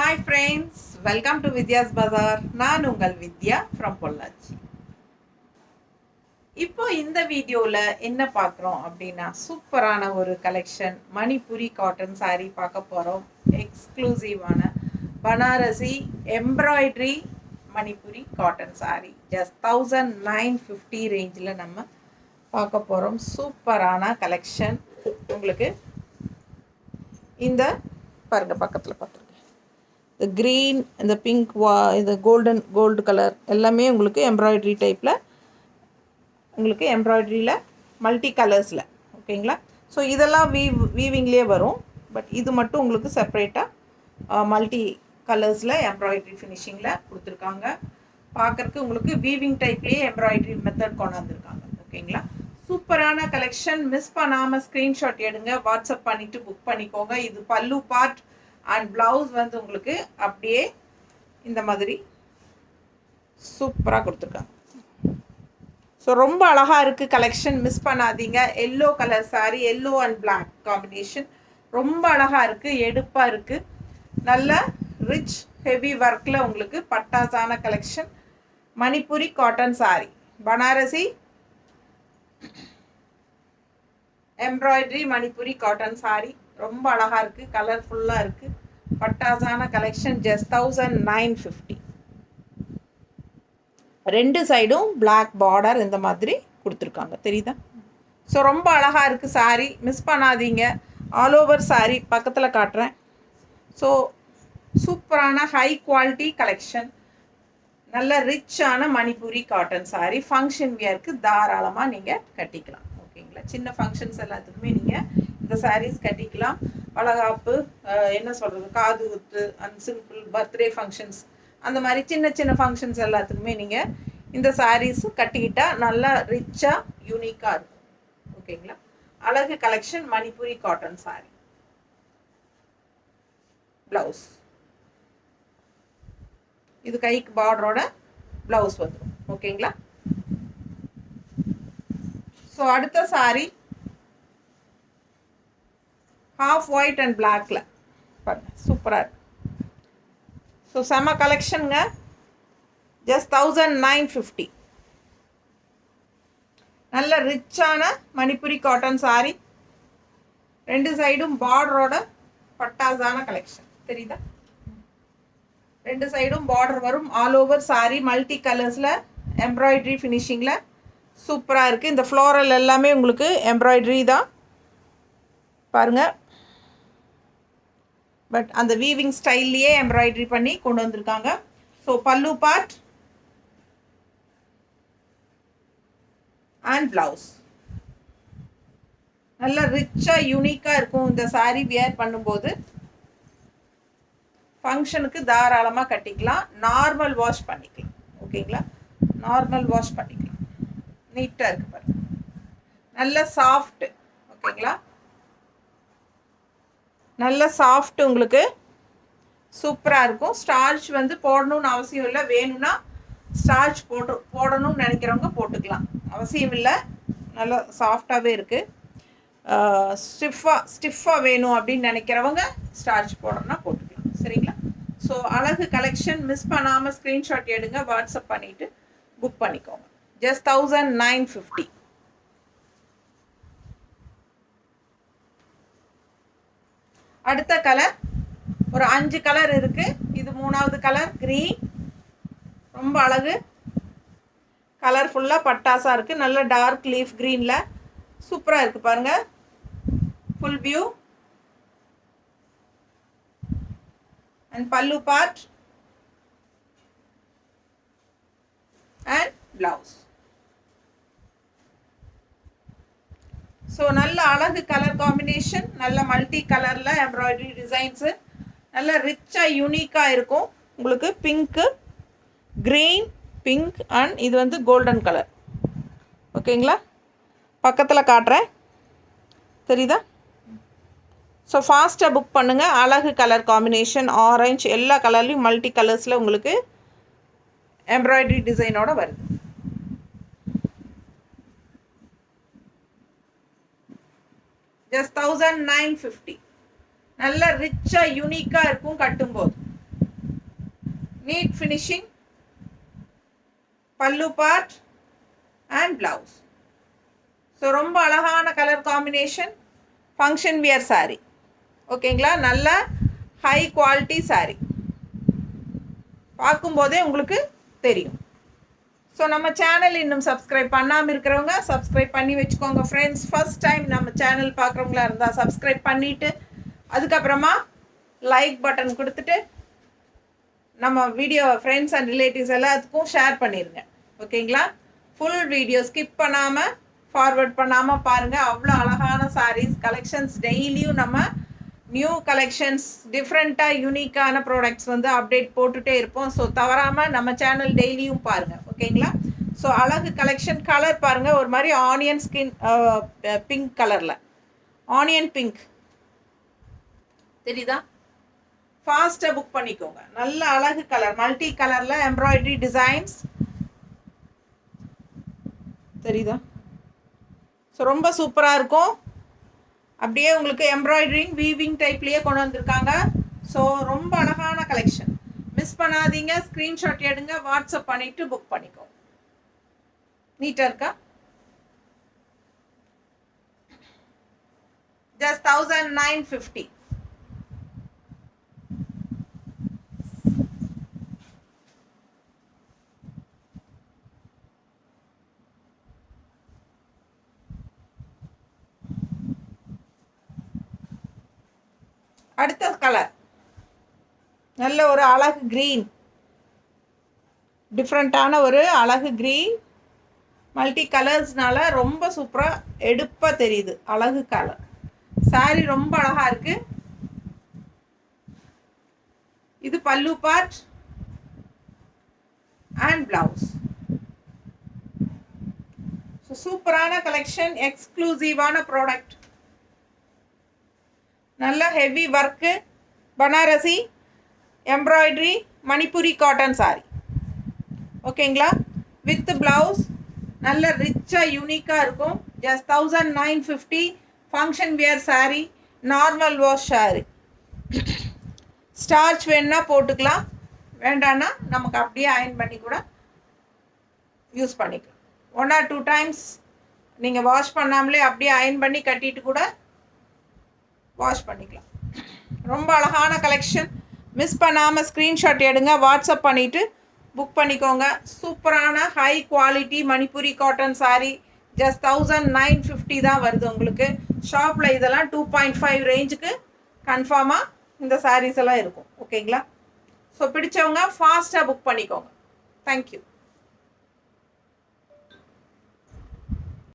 Hi friends, welcome to Vidya's Bazaar. நான் உங்கள் வித்யா from Pollachi. இப்போ இந்த வீடியோவில் என்ன பார்க்குறோம் அப்படின்னா சூப்பரான ஒரு கலெக்ஷன் மணிப்புரி காட்டன் saree பார்க்க போகிறோம். எக்ஸ்க்ளூசிவான Banarasi embroidery Manipuri cotton saree just 1950 ரேஞ்சில் நம்ம பார்க்க போகிறோம். சூப்பரான கலெக்ஷன். உங்களுக்கு இந்த பாருங்க பக்கத்தில் பார்த்துருக்கேன், இந்த க்ரீன், இந்த பிங்க், இந்த கோல்டு கலர் எல்லாமே உங்களுக்கு எம்ப்ராய்டரி டைப்பில், உங்களுக்கு எம்ப்ராய்டரியில் மல்டி கலர்ஸில். ஓகேங்களா? ஸோ இதெல்லாம் வீவிங்லேயே வரும். பட் இது மட்டும் உங்களுக்கு செப்பரேட்டாக மல்டி கலர்ஸில் எம்ப்ராய்டரி ஃபினிஷிங்கில் கொடுத்துருக்காங்க. பார்க்குறக்கு உங்களுக்கு வீவிங் டைப்லேயே எம்ப்ராய்டரி மெத்தட் கொண்டாந்துருக்காங்க. ஓகேங்களா? சூப்பரான கலெக்ஷன். மிஸ் பண்ணாமல் ஸ்க்ரீன்ஷாட் எடுங்க, வாட்ஸ்அப் பண்ணிவிட்டு புக் பண்ணிக்கோங்க. இது பல்லு பார்ட் அண்ட் ப்ளவுஸ் வந்து உங்களுக்கு அப்படியே இந்த மாதிரி சூப்பராக கொடுத்துருக்காங்க. ஸோ ரொம்ப அழகாக இருக்குது கலெக்ஷன், மிஸ் பண்ணாதீங்க. Yellow colour sari, yellow and black combination ரொம்ப அழகாக இருக்குது, எடுப்பாக இருக்குது. நல்ல ரிச் ஹெவி ஒர்க்கில் உங்களுக்கு பட்டாசான collection. Manipuri cotton sari, Banarasi embroidery Manipuri cotton sari ரொம்ப அழகாக இருக்குது, கலர்ஃபுல்லாக இருக்குது, பட்டாசான கலெக்ஷன். ஜஸ்ட் 1950. ரெண்டு சைடும் பிளாக் பார்டர் இந்த மாதிரி கொடுத்துருக்காங்க, தெரியுதா? ஸோ ரொம்ப அழகாக இருக்குது சாரீ, மிஸ் பண்ணாதீங்க. ஆல் ஓவர் சாரீ பக்கத்தில் காட்டுறேன். ஸோ சூப்பரான ஹை குவாலிட்டி கலெக்ஷன், நல்ல ரிச்சான மணிப்புரி காட்டன் சாரீ. ஃபங்க்ஷன் வியருக்கு தாராளமாக நீங்கள் கட்டிக்கலாம். ஓகேங்களா? சின்ன ஃபங்க்ஷன்ஸ் எல்லாத்துக்குமே நீங்கள் இந்த சாரீஸ் கட்டிக்கலாம். வளகாப்பு, என்ன சொல்கிறது, காது குத்து அண்ட் சிம்பிள் பர்த்டே ஃபங்க்ஷன்ஸ், அந்த மாதிரி சின்ன சின்ன ஃபங்க்ஷன்ஸ் எல்லாத்துக்குமே நீங்கள் இந்த சாரீஸ் கட்டிக்கிட்டால் நல்லா ரிச்சாக யூனிக்காக இருக்கும். ஓகேங்களா? அழகு collection Manipuri cotton sari. Blouse இது கைக்கு பார்டரோட ப்ளவுஸ் வந்துடும். ஓகேங்களா? ஸோ அடுத்த சாரீ ஹாஃப் ஒயிட் அண்ட் பிளாக்ல பாருங்க, சூப்பராக இருக்கு. ஸோ செம்ம கலெக்ஷனுங்க. ஜஸ்ட் 1950. நல்ல ரிச்சான மணிப்புரி காட்டன் சாரீ, ரெண்டு சைடும் பார்டரோட பட்டாசான கலெக்ஷன், தெரியுதா? ரெண்டு சைடும் பார்டர் வரும். ஆல் ஓவர் சாரீ மல்டி கலர்ஸில் எம்ப்ராய்டரி ஃபினிஷிங்கில் சூப்பராக இருக்குது. இந்த ஃப்ளோரல் எல்லாமே உங்களுக்கு எம்ப்ராய்டரி தான் பாருங்கள். பட் அந்த வீவிங் ஸ்டைல்லையே எம்ப்ராய்டரி பண்ணி கொண்டு வந்திருக்காங்க. ஸோ பல்லு பார்ட் அண்ட் ப்ளவுஸ் நல்ல ரிச்சாக யூனிக்காக இருக்கும். இந்த சாரீ வியர் பண்ணும்போது ஃபங்க்ஷனுக்கு தாராளமாக கட்டிக்கலாம். நார்மல் வாஷ் பண்ணிக்கலாம். ஓகேங்களா? நார்மல் வாஷ் பண்ணிக்கலாம். நீட்டாக இருக்குது பாருங்க, நல்ல சாஃப்ட். ஓகேங்களா? நல்ல சாஃப்ட், உங்களுக்கு சூப்பராக இருக்கும். ஸ்டார்ச் வந்து போடணும்னு அவசியம் இல்லை, வேணும்னா ஸ்டார்ச் போடணும்னு நினைக்கிறவங்க போட்டுக்கலாம், அவசியம் இல்லை. நல்லா சாஃப்டாகவே இருக்குது. ஸ்டிஃபாக வேணும் அப்படின்னு நினைக்கிறவங்க ஸ்டார்ச் போடணும்னா போட்டுக்கலாம். சரிங்களா? ஸோ அழகு கலெக்ஷன், மிஸ் பண்ணாமல் ஸ்க்ரீன்ஷாட் எடுங்க, வாட்ஸ்அப் பண்ணிவிட்டு புக் பண்ணிக்கோங்க. ஜஸ்ட் 1950. அடுத்த கலர் ஒரு 5 கலர் இருக்குது. இது 3வது கலர் க்ரீன், ரொம்ப அழகு, கலர்ஃபுல்லாக பட்டாசாக இருக்குது. நல்ல டார்க் லீஃப் க்ரீனில் சூப்பராக இருக்குது பாருங்கள். ஃபுல் வியூ அண்ட் பல்லு பார்ட் அண்ட் ப்ளவுஸ். ஸோ நல்ல அழகு கலர் காம்பினேஷன், நல்ல மல்டி கலரில் எம்ப்ராய்டரி டிசைன்ஸு, நல்ல ரிச்சாக யூனிக்காக இருக்கும். உங்களுக்கு பிங்க்கு, க்ரீன், பிங்க் அண்ட் இது வந்து கோல்டன் கலர். ஓகேங்களா? பக்கத்தில் காட்டுறேன், தெரியுதா? ஸோ ஃபாஸ்ட்டாக புக் பண்ணுங்கள். அழகு கலர் காம்பினேஷன், ஆரஞ்சு, எல்லா கலர்லேயும் மல்டி கலர்ஸில் உங்களுக்கு எம்ப்ராய்டரி டிசைனோட வருது. ஜஸ்ட் 1950. நல்ல ரிச்சாக யூனிக்காக இருக்கும் கட்டும்போது. நீட் ஃபினிஷிங், பல்லு பார்ட் அண்ட் ப்ளவுஸ். ஸோ ரொம்ப அழகான colour combination, function wear sari. ஓகேங்களா, நல்ல ஹை குவாலிட்டி சாரீ, பார்க்கும்போதே உங்களுக்கு தெரியும். ஸோ நம்ம சேனல் இன்னும் சப்ஸ்கிரைப் பண்ணாமல் இருக்கிறவங்க சப்ஸ்கிரைப் பண்ணி வச்சுக்கோங்க ஃப்ரெண்ட்ஸ். ஃபஸ்ட் டைம் நம்ம சேனல் பார்க்குறவங்களா இருந்தால் சப்ஸ்கிரைப் பண்ணிவிட்டு அதுக்கப்புறமா லைக் பட்டன் கொடுத்துட்டு நம்ம வீடியோ ஃப்ரெண்ட்ஸ் அண்ட் ரிலேட்டிவ்ஸ் எல்லாத்துக்கும் ஷேர் பண்ணிடுங்க. ஓகேங்களா, ஃபுல் வீடியோ ஸ்கிப் பண்ணாமல் ஃபார்வர்ட் பண்ணாமல் பாருங்கள். அவ்வளோ அழகான சாரீஸ் கலெக்ஷன்ஸ் டெய்லியும் நம்ம நியூ கலெக்ஷன்ஸ் டிஃப்ரெண்ட்டாக யூனிக்கான ப்ராடக்ட்ஸ் வந்து அப்டேட் போட்டுகிட்டே இருப்போம். ஸோ தவறாமல் நம்ம சேனல் டெய்லியும் பாருங்கள். ஓகேங்களா, ஸோ அழகு கலெக்ஷன். கலர் பாருங்கள், ஒரு மாதிரி ஆனியன் ஸ்கின் பிங்க் கலரில், ஆனியன் பிங்க் தெரியுதா? ஃபாஸ்ட்டாக புக் பண்ணிக்கோங்க. நல்ல அழகு கலர், மல்டி கலரில் எம்ப்ராய்டரி டிசைன்ஸ் தெரியுதா? ஸோ ரொம்ப சூப்பராக இருக்கும். அப்படியே உங்களுக்கு எம்ப்ராய்டரிங் வீவிங் டைப்லேயே கொண்டு வந்திருக்காங்க. ஸோ ரொம்ப அழகான கலெக்ஷன், மிஸ் பண்ணாதீங்க. ஸ்க்ரீன்ஷாட் எடுங்க, வாட்ஸ்அப் பண்ணிவிட்டு புக் பண்ணிக்கோங்க. நீட்டாக இருக்கா? ஜஸ்ட் 1950. அடுத்த கலர் நல்ல ஒரு அழகு க்ரீன், டிஃப்ரெண்ட்டான ஒரு அழகு க்ரீன், மல்டி கலர்ஸ்னால ரொம்ப சூப்பராக எடுப்பாக தெரியுது. அழகு கலர் சாரீ ரொம்ப அழகாக இருக்குது. இது பல்லு பார்ட் அண்ட் ப்ளவுஸ். ஸோ சூப்பரான கலெக்ஷன், எக்ஸ்க்ளூசிவான ப்ராடக்ட், நல்ல heavy work, Banarasi embroidery Manipuri cotton sari. ஓகேங்களா, வித் ப்ளவுஸ் நல்ல ரிச்சாக யூனிக்காக இருக்கும். Just 1950. Function wear sari, normal wash sari. Starch வேணுன்னா போட்டுக்கலாம், வேண்டான்னா நமக்கு அப்படியே அயன் பண்ணி கூட யூஸ் பண்ணிக்கலாம். 1 or 2 times நீங்கள் வாஷ் பண்ணாமலே அப்படியே அயன் பண்ணி கட்டிட்டு கூட வாஷ் பண்ணிக்கலாம். ரொம்ப அழகான கலெக்ஷன், மிஸ் பண்ணாமல் ஸ்க்ரீன்ஷாட் எடுங்க, வாட்ஸ்அப் பண்ணிவிட்டு புக் பண்ணிக்கோங்க. சூப்பரான high quality Manipuri cotton sari. Just 1950 தான் வருது உங்களுக்கு. ஷாப்பில் இதெல்லாம் 2.5 ரேஞ்சுக்கு கன்ஃபார்மாக இந்த சாரீஸ் எல்லாம் இருக்கும். ஓகேங்களா, ஸோ பிடிச்சவங்க ஃபாஸ்ட்டாக புக் பண்ணிக்கோங்க. தேங்க்யூ.